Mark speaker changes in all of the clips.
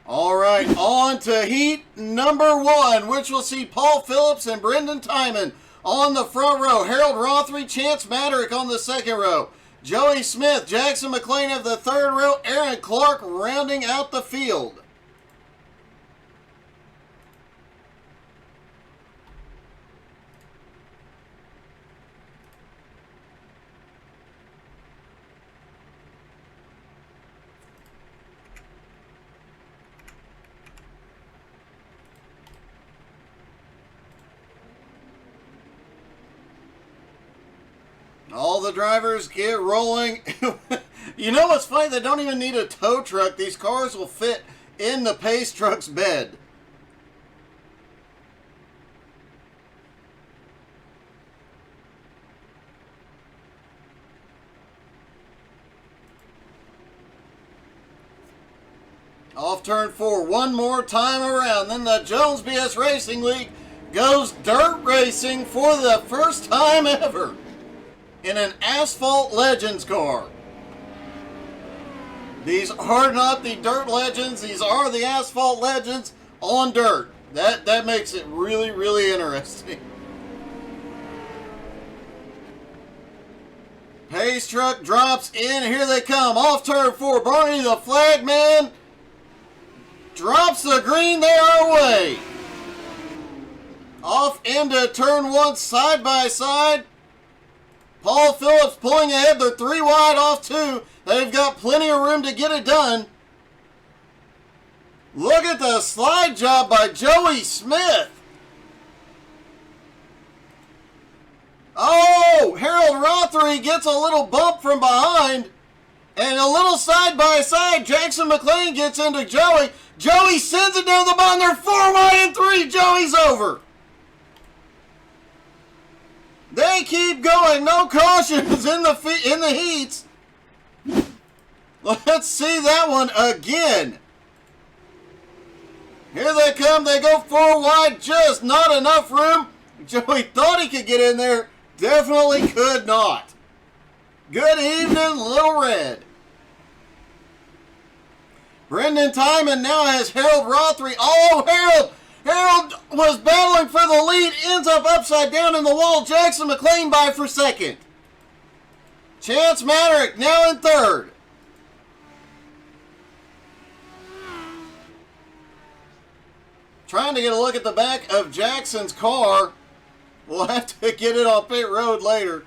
Speaker 1: All right, on to heat number 1, which will see Paul Phillips and Brendan Timon on the front row. Harold Rothery, Chance Maderick on the second row. Joey Smith, Jackson McLean of the third row. Aaron Clark rounding out the field. All the drivers get rolling. You know what's funny? They don't even need a tow truck. These cars will fit in the pace truck's bed. Off turn 4, one more time around. Then the Jones BS Racing League goes dirt racing for the first time ever in an Asphalt Legends car. These are not the Dirt Legends. These are the Asphalt Legends on dirt. That makes it really, really interesting. Pace truck drops in. Here they come. Off turn 4. Barney the Flagman drops the green. They are away. Off into turn 1, side by side. Paul Phillips pulling ahead. They're 3 wide off 2. They've got plenty of room to get it done. Look at the slide job by Joey Smith. Oh, Harold Rothery gets a little bump from behind. And a little side by side. Jackson McLean gets into Joey. Joey sends it down the bottom. They're 4 wide and 3. Joey's over. They keep going. No cautions in the heats. Let's see that one again. Here they come. They go 4 wide. Just not enough room. Joey thought he could get in there. Definitely could not. Good evening, Little Red. Brendan Timon now has Harold Rothery. Oh, Harold was battling for the lead. Ends up upside down in the wall. Jackson McLean by for second. Chance Maderick now in third. Trying to get a look at the back of Jackson's car. We'll have to get it on pit road later.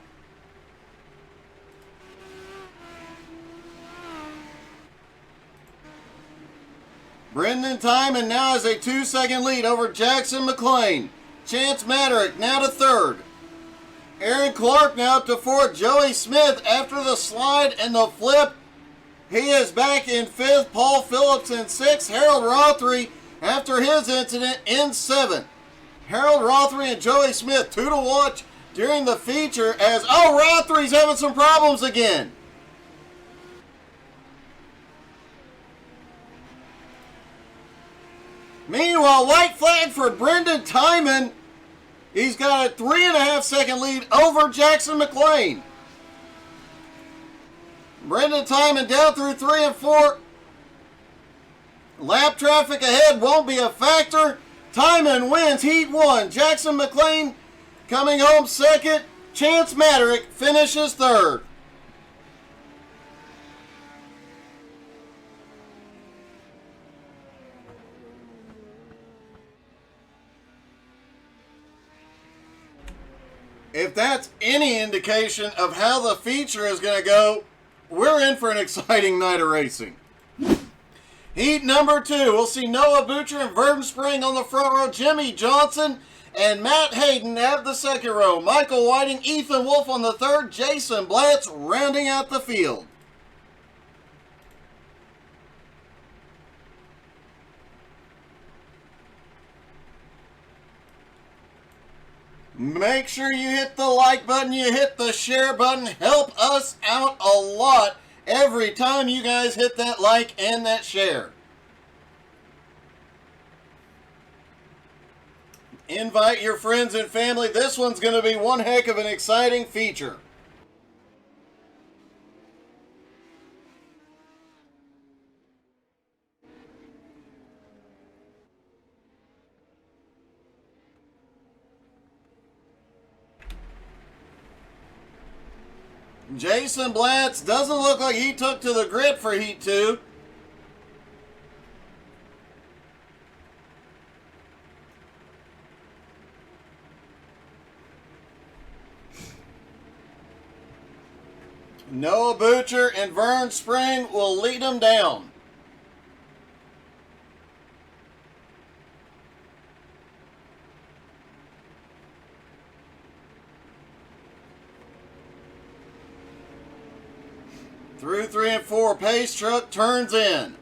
Speaker 1: Brendan Timon now has a 2-second lead over Jackson McLean. Chance Maderick now to third. Aaron Clark now up to fourth. Joey Smith after the slide and the flip. He is back in fifth. Paul Phillips in sixth. Harold Rothery after his incident in seventh. Harold Rothery and Joey Smith, 2 to watch during the feature as, Rothery's having some problems again. Meanwhile, white flag for Brendan Timon. He's got a 3.5-second lead over Jackson McLean. Brendan Timon down through 3 and 4. Lap traffic ahead won't be a factor. Timon wins Heat 1. Jackson McLean coming home second. Chance Maderick finishes third. If that's any indication of how the feature is going to go, we're in for an exciting night of racing. Heat number 2, we'll see Noah Butcher and Verdon Spring on the front row. Jimmy Johnson and Matt Hayden have the second row. Michael Whiting, Ethan Wolf on the third. Jason Blatz rounding out the field. Make sure you hit the like button, you hit the share button. Help us out a lot every time you guys hit that like and that share. Invite your friends and family. This one's going to be one heck of an exciting feature. Jason Blatz doesn't look like he took to the grid for Heat 2. Noah Butcher and Vern Spring will lead them down. Through 3 and 4, pace truck turns in.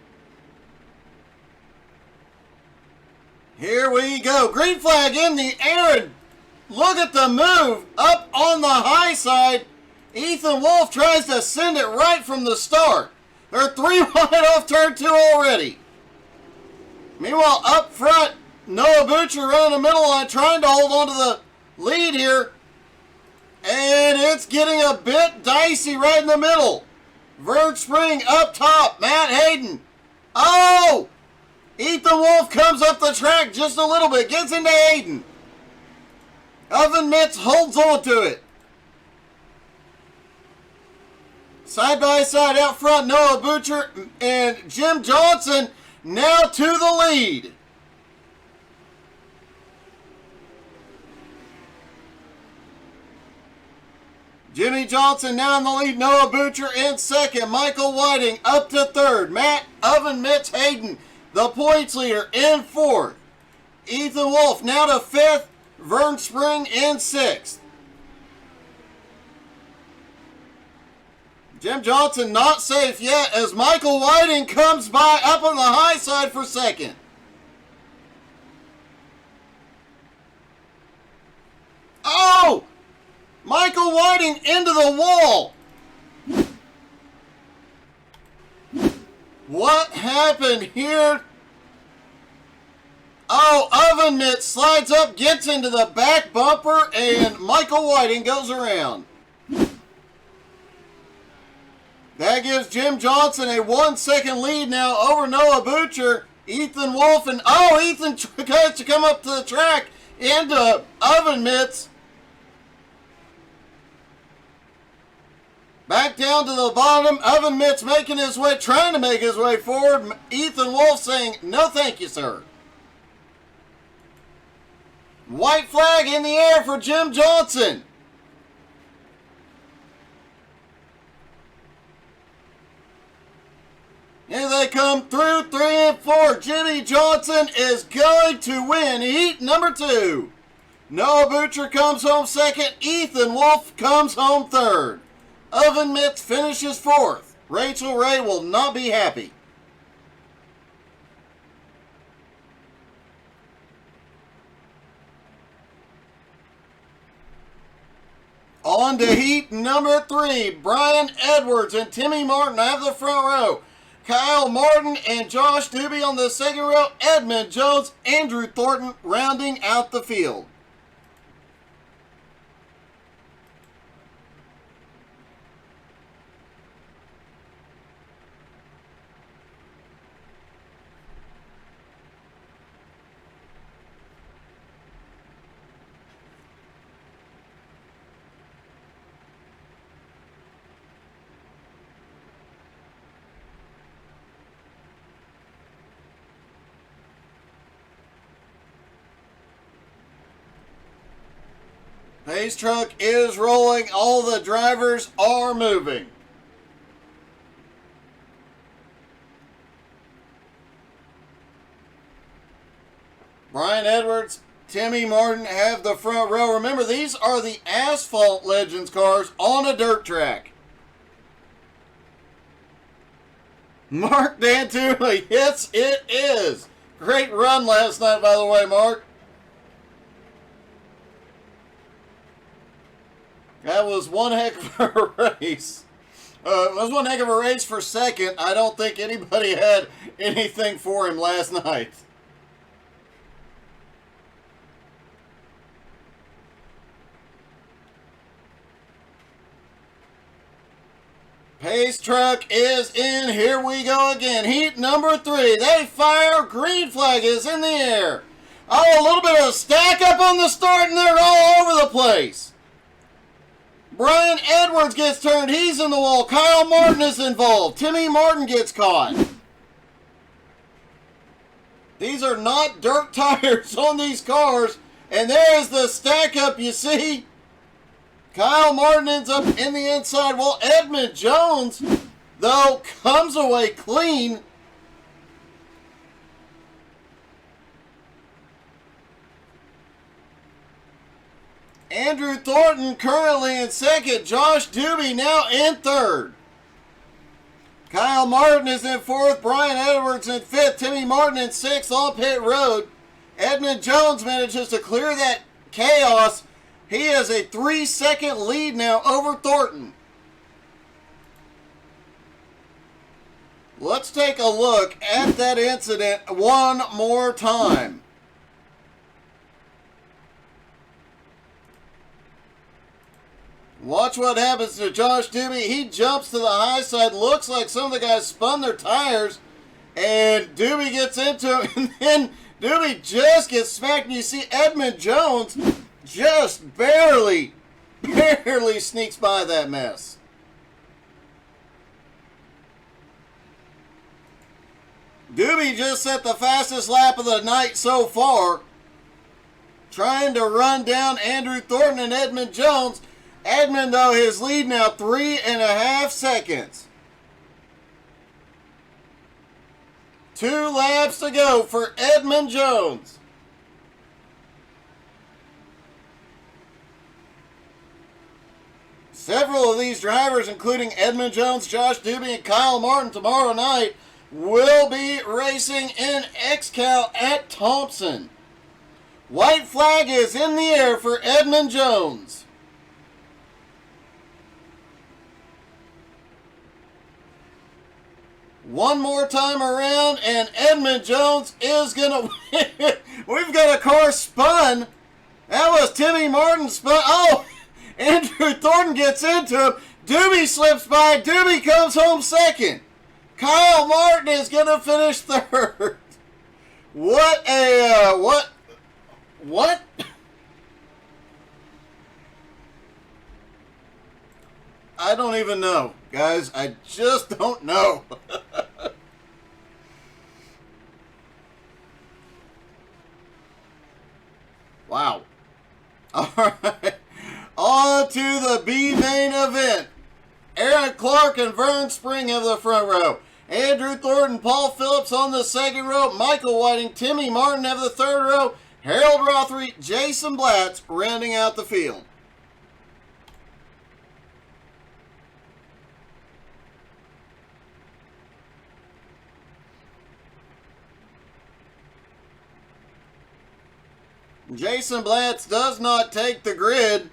Speaker 1: Here we go. Green flag in the air. Look at the move up on the high side. Ethan Wolf tries to send it right from the start. They're 3 wide off turn 2 already. Meanwhile, up front, Noah Butcher running the middle line, trying to hold on to the lead here. And it's getting a bit dicey right in the middle. Vern Spring up top, Matt Hayden. Oh! Ethan Wolf comes up the track just a little bit, gets into Hayden. Oven Mitts holds on to it. Side by side out front, Noah Butcher and Jim Johnson now to the lead. Jimmy Johnson now in the lead. Noah Butcher in second. Michael Whiting up to third. Matt Oven Mitch Hayden, the points leader, in fourth. Ethan Wolf now to fifth. Vern Spring in sixth. Jim Johnson not safe yet as Michael Whiting comes by up on the high side for second. Oh! Michael Whiting into the wall. What happened here? Oh, Oven Mitt slides up, gets into the back bumper, and Michael Whiting goes around. That gives Jim Johnson a 1 second lead now over Noah Butcher. Ethan Wolf and, Ethan tries to come up to the track into Oven Mitts. Back down to the bottom. Oven Mitts making his way, trying to make his way forward. Ethan Wolf saying, no thank you, sir. White flag in the air for Jim Johnson. Here they come through 3 and 4. Jimmy Johnson is going to win heat number 2. Noah Butcher comes home second. Ethan Wolf comes home third. Oven Mitts finishes fourth. Rachel Ray will not be happy. On to heat number 3. Brian Edwards and Timmy Martin have the front row. Kyle Martin and Josh Doobie on the second row. Edmund Jones, Andrew Thornton rounding out the field. Pace truck is rolling. All the drivers are moving. Brian Edwards, Timmy Martin have the front row. Remember, these are the Asphalt Legends cars on a dirt track. Mark D'Antoni, yes it is. Great run last night, by the way, Mark. That was one heck of a race. It was one heck of a race for second. I don't think anybody had anything for him last night. Pace truck is in. Here we go again. Heat number 3. They fire. Green flag is in the air. Oh, a little bit of stack up on the start, and they're all over the place. Brian Edwards gets turned. He's in the wall. Kyle Martin is involved. Timmy Martin gets caught. These are not dirt tires on these cars. And there's the stack up, you see. Kyle Martin ends up in the inside. Well, Edmund Jones, though, comes away clean. Andrew Thornton currently in second. Josh Doobie now in third. Kyle Martin is in fourth. Brian Edwards in fifth. Timmy Martin in sixth on pit road. Edmund Jones manages to clear that chaos. He has a 3-second lead now over Thornton. Let's take a look at that incident one more time. Watch what happens to Josh Doobie. He jumps to the high side. Looks like some of the guys spun their tires. And Doobie gets into him. And then Doobie just gets smacked. And you see Edmund Jones just barely sneaks by that mess. Doobie just set the fastest lap of the night so far. Trying to run down Andrew Thornton and Edmund Jones. Edmund, though, his lead now 3.5 seconds. 2 laps to go for Edmund Jones. Several of these drivers, including Edmund Jones, Josh Doobie, and Kyle Martin, tomorrow night will be racing in XCal at Thompson. White flag is in the air for Edmund Jones. One more time around, and Edmund Jones is going to win. We've got a car spun. That was Timmy Martin spun. Oh, Andrew Thornton gets into him. Doobie slips by. Doobie comes home second. Kyle Martin is going to finish third. What a, what? I don't even know, guys. I just don't know. Wow. All right. On to the B main event. Aaron Clark and Vern Spring have the front row. Andrew Thornton, Paul Phillips on the second row. Michael Whiting, Timmy Martin have the third row. Harold Rothery, Jason Blatz rounding out the field. Jason Blatz does not take the grid.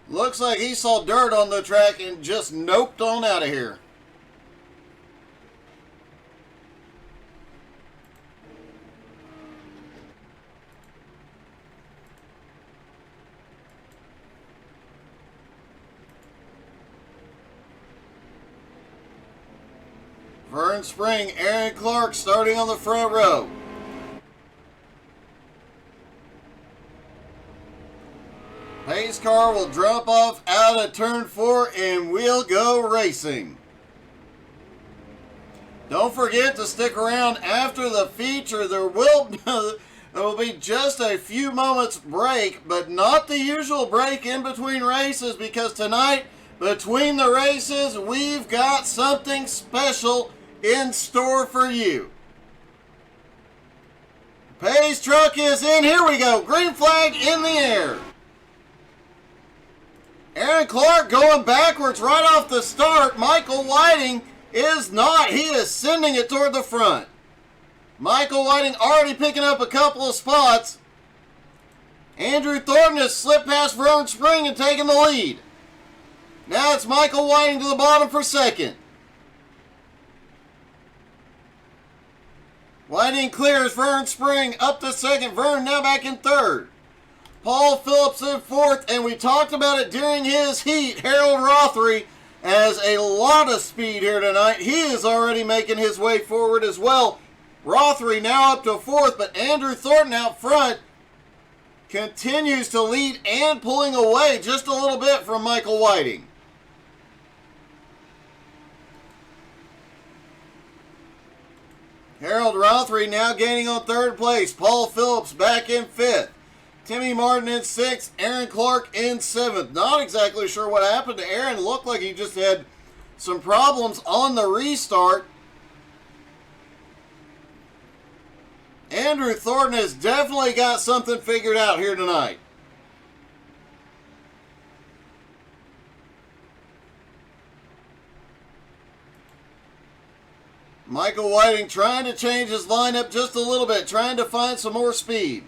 Speaker 1: Looks like he saw dirt on the track and just noped on out of here. Vern Spring, Aaron Clark starting on the front row. Pace car will drop off out of turn 4 and we'll go racing. Don't forget to stick around after the feature. There will be just a few moments break, but not the usual break in between races, because tonight, between the races, we've got something special in store for you. Pace truck is in. Here we go. Green flag in the air. Aaron Clark going backwards right off the start. Michael Whiting is not. He is sending it toward the front. Michael Whiting already picking up a couple of spots. Andrew Thornton has slipped past Vern Spring and taken the lead. Now it's Michael Whiting to the bottom for second. Whiting clears Vern Spring up to second. Vern now back in third. Paul Phillips in fourth, and we talked about it during his heat. Harold Rothery has a lot of speed here tonight. He is already making his way forward as well. Rothery now up to fourth, but Andrew Thornton out front continues to lead and pulling away just a little bit from Michael Whiting. Harold Rothery now gaining on third place. Paul Phillips back in fifth. Timmy Martin in sixth. Aaron Clark in seventh. Not exactly sure what happened to Aaron. Looked like he just had some problems on the restart. Andrew Thornton has definitely got something figured out here tonight. Michael Whiting trying to change his lineup just a little bit, trying to find some more speed.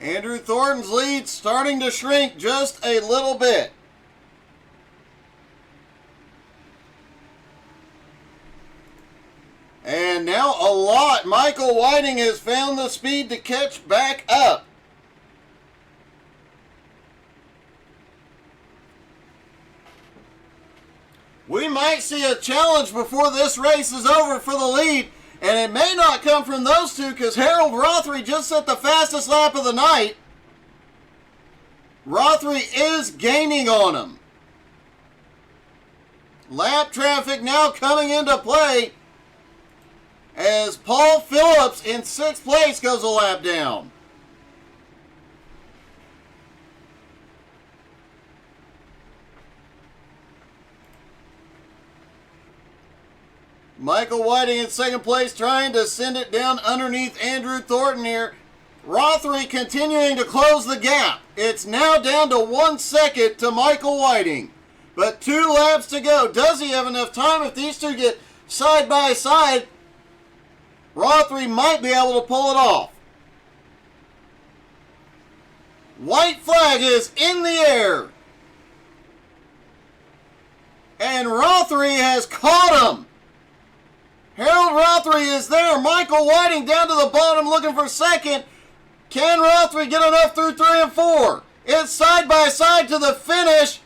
Speaker 1: Andrew Thornton's lead starting to shrink just a little bit. And now a lot. Michael Whiting has found the speed to catch back up. We might see a challenge before this race is over for the lead. And it may not come from those two because Harold Rothery just set the fastest lap of the night. Rothery is gaining on him. Lap traffic now coming into play as Paul Phillips in sixth place goes a lap down. Michael Whiting in second place trying to send it down underneath Andrew Thornton here. Rothery continuing to close the gap. It's now down to 1 second to Michael Whiting. But 2 laps to go. Does he have enough time? If these two get side by side, Rothery might be able to pull it off. White flag is in the air. And Rothery has caught him. Harold Rothery is there. Michael Whiting down to the bottom looking for second. Can Rothery get enough through 3 and 4? It's side by side to the finish.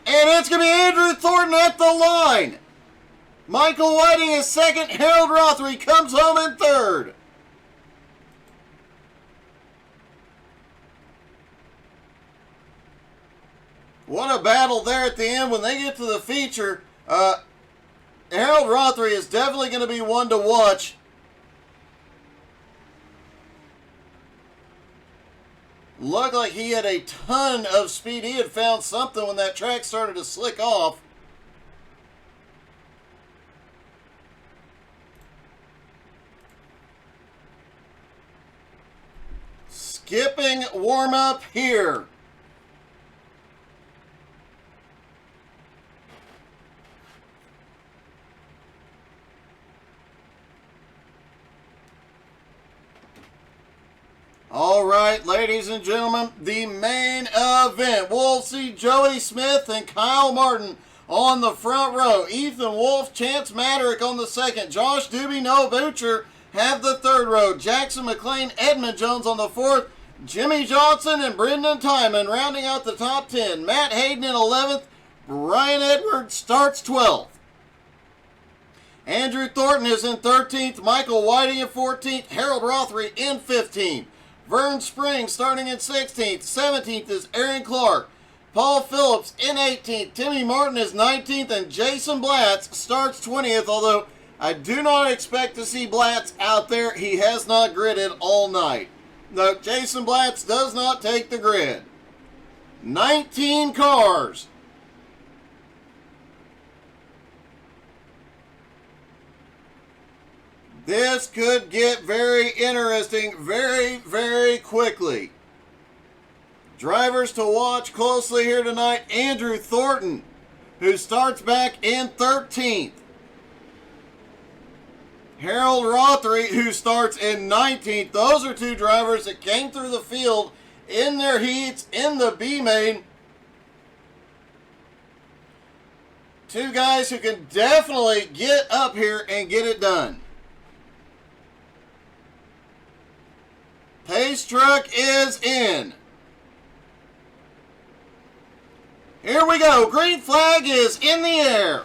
Speaker 1: And it's going to be Andrew Thornton at the line. Michael Whiting is second. Harold Rothery comes home in third. What a battle there at the end. When they get to the feature, Harold Rothery is definitely going to be one to watch. Looked like he had a ton of speed. He had found something when that track started to slick off. Skipping warm-up here. All right, ladies and gentlemen, the main event. We'll see Joey Smith and Kyle Martin on the front row. Ethan Wolf, Chance Maderick on the second. Josh Doobie, Noah Butcher have the third row. Jackson McLean, Edmund Jones on the fourth. Jimmy Johnson and Brendan Timon rounding out the top 10. Matt Hayden in 11th. Brian Edwards starts 12th. Andrew Thornton is in 13th. Michael Whiting in 14th. Harold Rothery in 15th. Vern Springs starting in 16th. 17th is Aaron Clark. Paul Phillips in 18th. Timmy Martin is 19th. And Jason Blatz starts 20th, although I do not expect to see Blatz out there. He has not gridded all night. No, Jason Blatz does not take the grid. 19 cars. This could get very interesting very, very quickly. Drivers to watch closely here tonight. Andrew Thornton, who starts back in 13th. Harold Rothery, who starts in 19th. Those are two drivers that came through the field in their heats in the B main Two guys who can definitely get up here and get it done. Pace truck is in. Here we go. Green flag is in the air.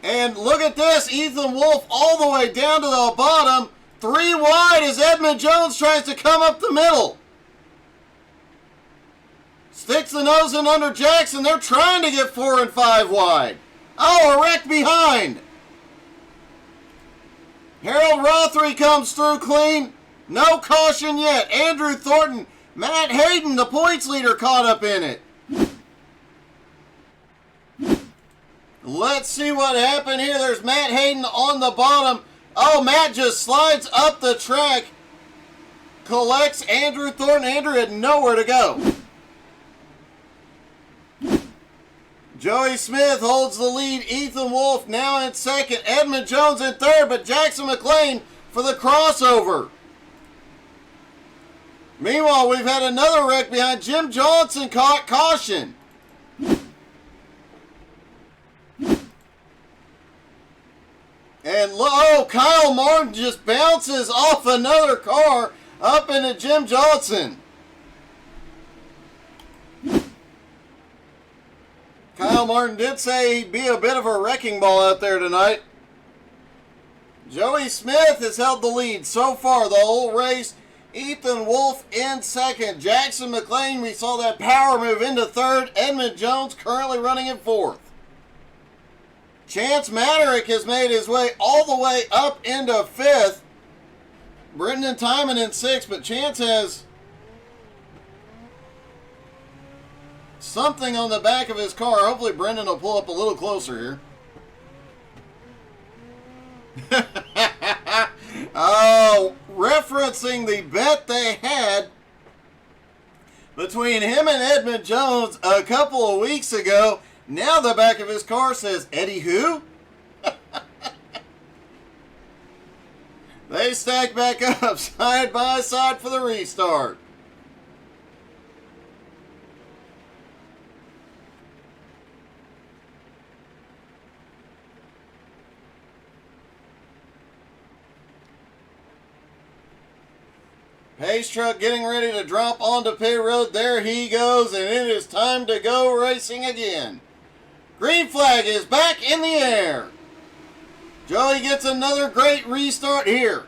Speaker 1: And look at this. Ethan Wolf all the way down to the bottom. 3 wide as Edmund Jones tries to come up the middle. Sticks the nose in under Jackson. They're trying to get 4 and 5 wide. Oh, a wreck behind. Harold Rothery comes through clean. No caution yet. Andrew Thornton. Matt Hayden, the points leader, caught up in it. Let's see what happened here. There's Matt Hayden on the bottom. Oh, Matt just slides up the track. Collects Andrew Thornton. Andrew had nowhere to go. Joey Smith holds the lead. Ethan Wolf now in second. Edmund Jones in third, but Jackson McLean for the crossover. Meanwhile, we've had another wreck behind. Jim Johnson caught caution. And oh, Kyle Martin just bounces off another car up into Jim Johnson. Kyle Martin did say he'd be a bit of a wrecking ball out there tonight. Joey Smith has held the lead so far the whole race. Ethan Wolf in second. Jackson McLean, we saw that power move into third. Edmund Jones currently running in fourth. Chance Maderick has made his way all the way up into fifth. Brendan Timon in sixth, but Chance has something on the back of his car. Hopefully Brendan will pull up a little closer here. Oh, referencing the bet they had between him and Edmund Jones a couple of weeks ago. Now the back of his car says, Eddie who? They stack back up side by side for the restart. Pace truck getting ready to drop onto pit road. There he goes, and it is time to go racing again. Green flag is back in the air. Joey gets another great restart here.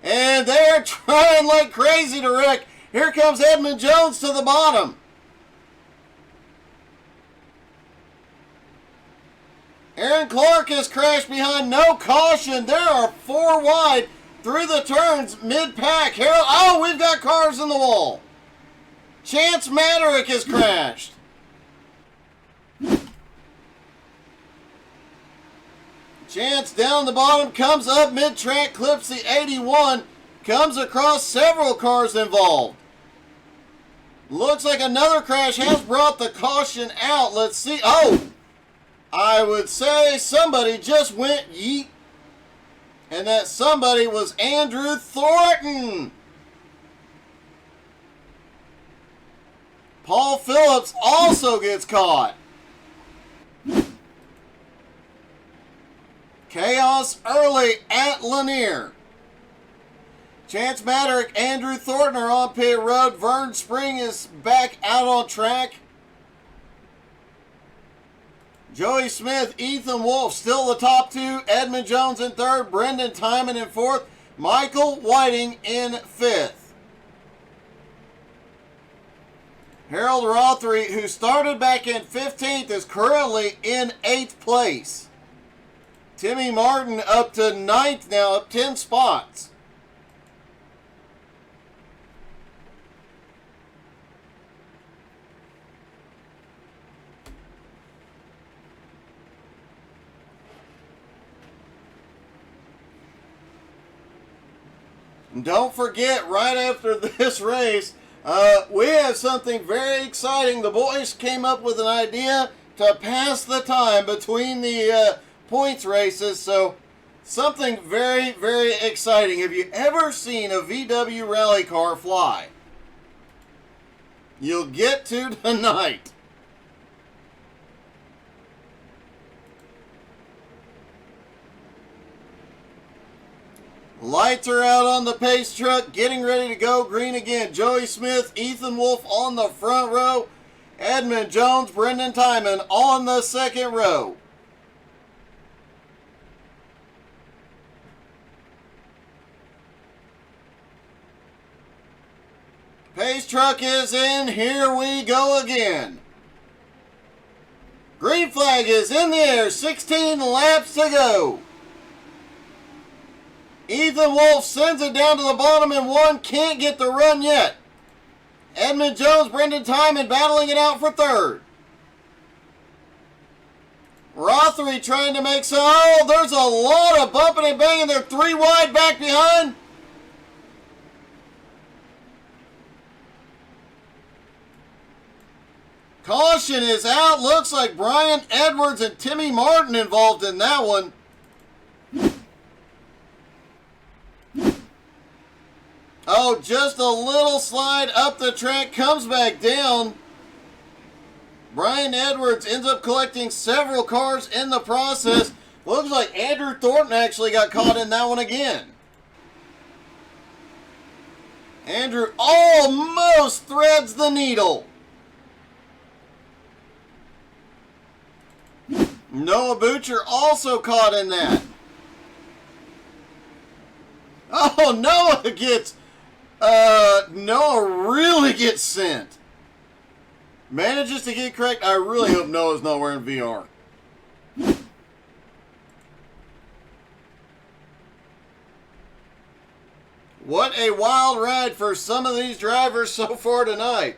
Speaker 1: And they're trying like crazy to wreck. Here comes Edmund Jones to the bottom. Aaron Clark has crashed behind, no caution. There are 4 wide through the turns, mid-pack. Harold, oh, we've got cars in the wall. Chance Maderick has crashed. Chance down the bottom, comes up mid-track, clips the 81, comes across several cars involved. Looks like another crash has brought the caution out. Let's see. Oh, I would say somebody just went yeet. And that somebody was Andrew Thornton. Paul Phillips also gets caught. Chaos early at Lanier. Chance Maderick, Andrew Thornton are on pit road. Vern Spring is back out on track. Joey Smith, Ethan Wolf, still the top two. Edmund Jones in third. Brendan Timon in fourth. Michael Whiting in fifth. Harold Rothery, who started back in 15th, is currently in 8th place. Timmy Martin up to 9th now, up 10 spots. Don't forget, right after this race, we have something very exciting. The boys came up with an idea to pass the time between the points races, so something very, very exciting. Have you ever seen a VW rally car fly? You'll get to tonight. Lights are out on the pace truck, getting ready to go green again. Joey Smith, Ethan Wolf on the front row. Edmund Jones, Brendan Timon on the second row. Pace truck is in. Here we go again. Green flag is in the air. 16 laps to go. Ethan Wolf sends it down to the bottom in one. Can't get the run yet. Edmund Jones, Brendan Timon battling it out for third. Rothery trying to make some. Oh, there's a lot of bumping and banging. They're 3 wide back behind. Caution is out. Looks like Brian Edwards and Timmy Martin involved in that one. Oh, just a little slide up the track, comes back down. Brian Edwards ends up collecting several cars in the process. Looks like Andrew Thornton actually got caught in that one again. Andrew almost threads the needle. Noah Butcher also caught in that. Oh, Noah really gets sent. Manages to get correct. I really hope Noah's not wearing VR. What a wild ride for some of these drivers so far tonight.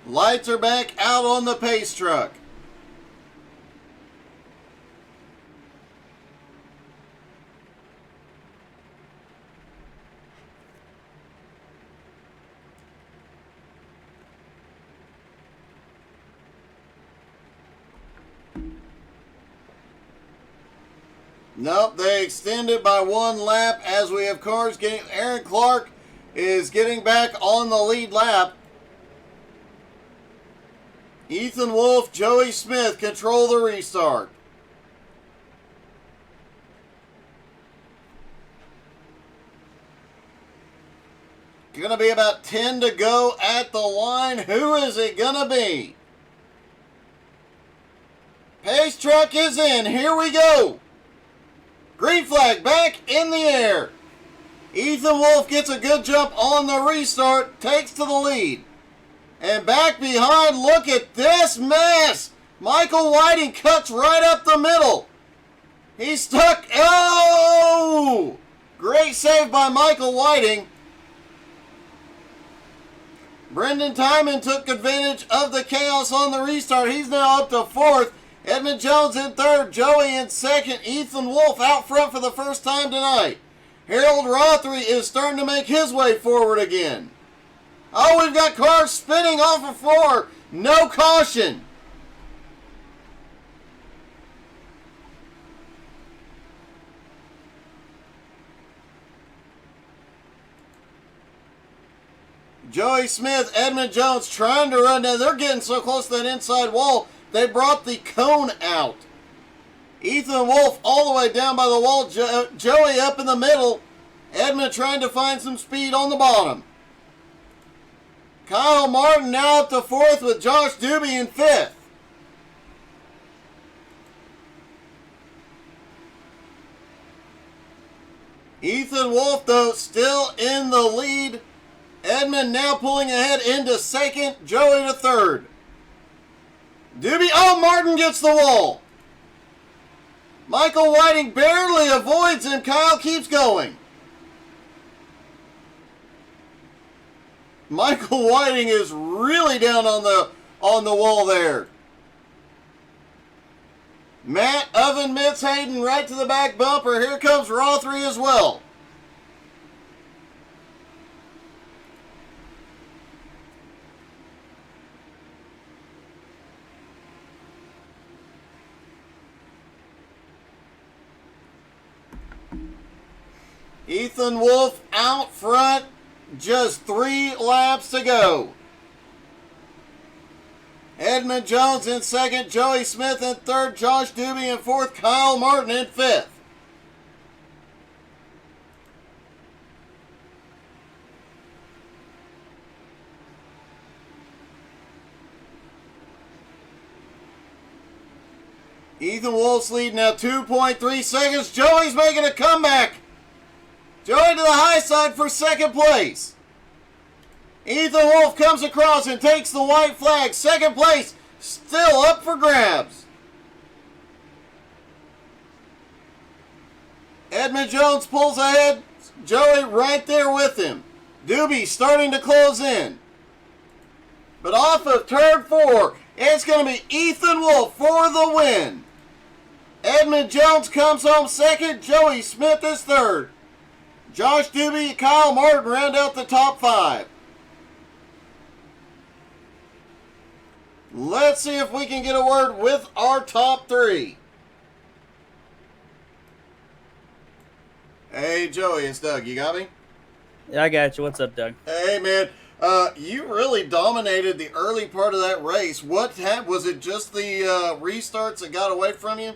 Speaker 1: Lights are back out on the pace truck. Nope, they extend it by 1 lap as we have cars getting. Aaron Clark is getting back on the lead lap. Ethan Wolf, Joey Smith control the restart. Going to be about 10 to go at the line. Who is it going to be? Pace truck is in. Here we go. Green flag back in the air. Ethan Wolf gets a good jump on the restart. Takes to the lead. And back behind, look at this mess. Michael Whiting cuts right up the middle. He's stuck. Oh! Great save by Michael Whiting. Brendan Timon took advantage of the chaos on the restart. He's now up to 4th. Edmund Jones in 3rd. Joey in 2nd. Ethan Wolf out front for the first time tonight. Harold Rothery is starting to make his way forward again. Oh, we've got cars spinning off of 4. No caution. Joey Smith, Edmund Jones trying to run down. They're getting so close to that inside wall, they brought the cone out. Ethan Wolf all the way down by the wall. Joey up in the middle. Edmund trying to find some speed on the bottom. Kyle Martin now up to 4th with Josh Doobie in 5th. Ethan Wolf, though, still in the lead. Edmund now pulling ahead into 2nd. Joey to 3rd. Doobie, oh, Martin gets the wall. Michael Whiting barely avoids him. Kyle keeps going. Michael Whiting is really down on the wall there. Matt Oven Mitz Hayden right to the back bumper. Here comes Rothery as well. Ethan Wolf out front. Just 3 laps to go. Edmund Jones in second, Joey Smith in third, Josh Doobie in fourth, Kyle Martin in fifth. Ethan Wolf's lead now 2.3 seconds. Joey's making a comeback. Joey to the high side for second place. Ethan Wolf comes across and takes the white flag. Second place still up for grabs. Edmund Jones pulls ahead. Joey right there with him. Doobie starting to close in. But off of turn 4, it's going to be Ethan Wolf for the win. Edmund Jones comes home second. Joey Smith is third. Josh Doobie, Kyle Martin round out the top 5. Let's see if we can get a word with our top 3. Hey, Joey, it's Doug. You got me?
Speaker 2: Yeah, I got you. What's up, Doug?
Speaker 1: Hey, man. You really dominated the early part of that race. What happened? Was it just the restarts that got away from you?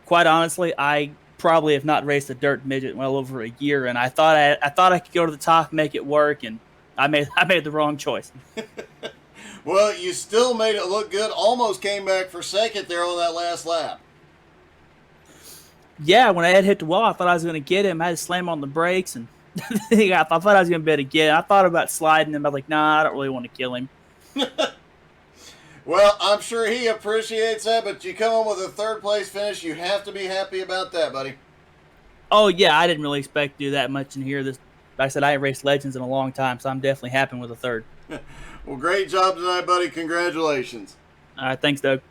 Speaker 2: Quite honestly, I probably have not raced a dirt midget in well over a year, and I thought I could go to the top, make it work, and I made the wrong choice.
Speaker 1: Well, you still made it look good. Almost came back for second there on that last lap.
Speaker 2: Yeah, when I had hit the wall, I thought I was going to get him. I had to slam on the brakes, and I thought I was going to be able to get him. I thought about sliding him. I was like, nah, I don't really want to kill him.
Speaker 1: Well, I'm sure he appreciates that, but you come home with a third-place finish. You have to be happy about that, buddy.
Speaker 2: Oh, yeah, I didn't really expect to do that much in here. Like I said, I ain't raced Legends in a long time, so I'm definitely happy with a third.
Speaker 1: Well, great job tonight, buddy. Congratulations.
Speaker 2: All right, thanks, Doug.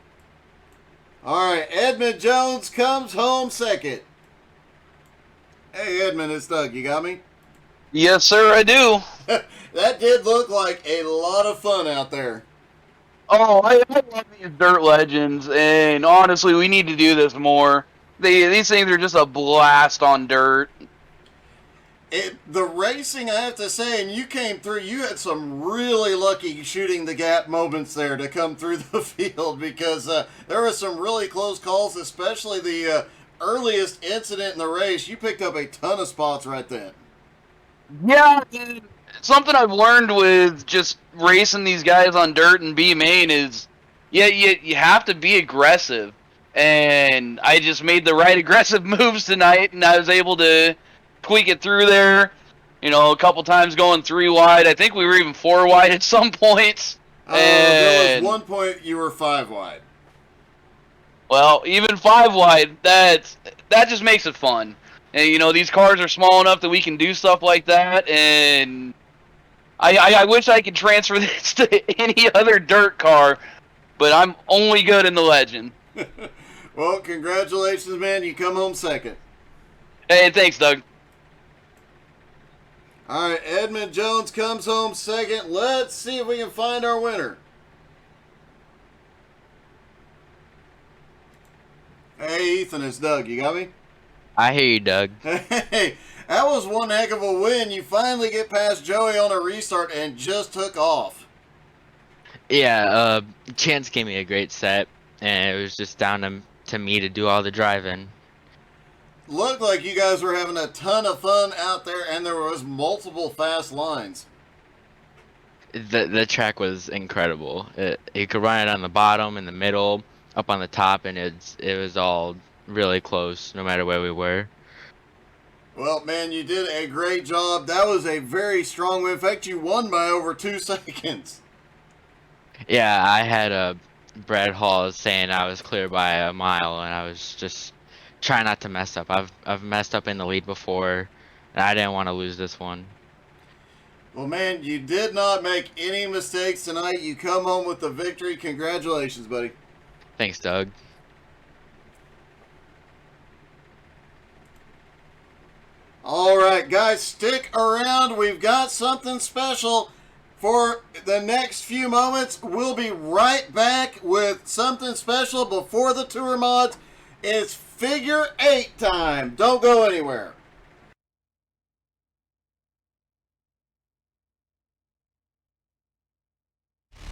Speaker 1: All right, Edmund Jones comes home second. Hey, Edmund, it's Doug. You got me?
Speaker 3: Yes, sir, I do.
Speaker 1: That did look like a lot of fun out there.
Speaker 3: Oh, I love these dirt legends, and honestly, we need to do this more. These things are just a blast on dirt.
Speaker 1: The racing, I have to say, and you came through, you had some really lucky shooting the gap moments there to come through the field, because there were some really close calls, especially the earliest incident in the race. You picked up a ton of spots right then.
Speaker 3: Yeah, dude. Something I've learned with just racing these guys on dirt and B main is, you have to be aggressive. And I just made the right aggressive moves tonight, and I was able to tweak it through there. You know, a couple times going 3 wide. I think we were even 4 wide at some points.
Speaker 1: There was one point you were 5 wide.
Speaker 3: Well, even 5 wide, that just makes it fun. And, you know, these cars are small enough that we can do stuff like that, and I wish I could transfer this to any other dirt car, but I'm only good in the Legend.
Speaker 1: Well, congratulations, man. You come home second.
Speaker 3: Hey, thanks, Doug.
Speaker 1: All right, Edmund Jones comes home second. Let's see if we can find our winner. Hey, Ethan, it's Doug. You got me?
Speaker 4: I hear you, Doug.
Speaker 1: Hey, that was one heck of a win. You finally get past Joey on a restart and just took off.
Speaker 4: Yeah, Chance gave me a great set, and it was just down to me to do all the driving.
Speaker 1: Looked like you guys were having a ton of fun out there, and there was multiple fast lines.
Speaker 4: The track was incredible. You could run it on the bottom, in the middle, up on the top, and it was all really close, no matter where we were.
Speaker 1: Well, man, you did a great job. That was a very strong win. In fact, you won by over 2 seconds.
Speaker 4: Yeah, I had Brad Hall saying I was clear by a mile, and I was just trying not to mess up. I've messed up in the lead before, and I didn't want to lose this one.
Speaker 1: Well, man, you did not make any mistakes tonight. You come home with the victory. Congratulations, buddy.
Speaker 4: Thanks, Doug.
Speaker 1: All right, guys, stick around. We've got something special for the next few moments. We'll be right back with something special before the tour mods. It's figure 8 time. Don't go anywhere.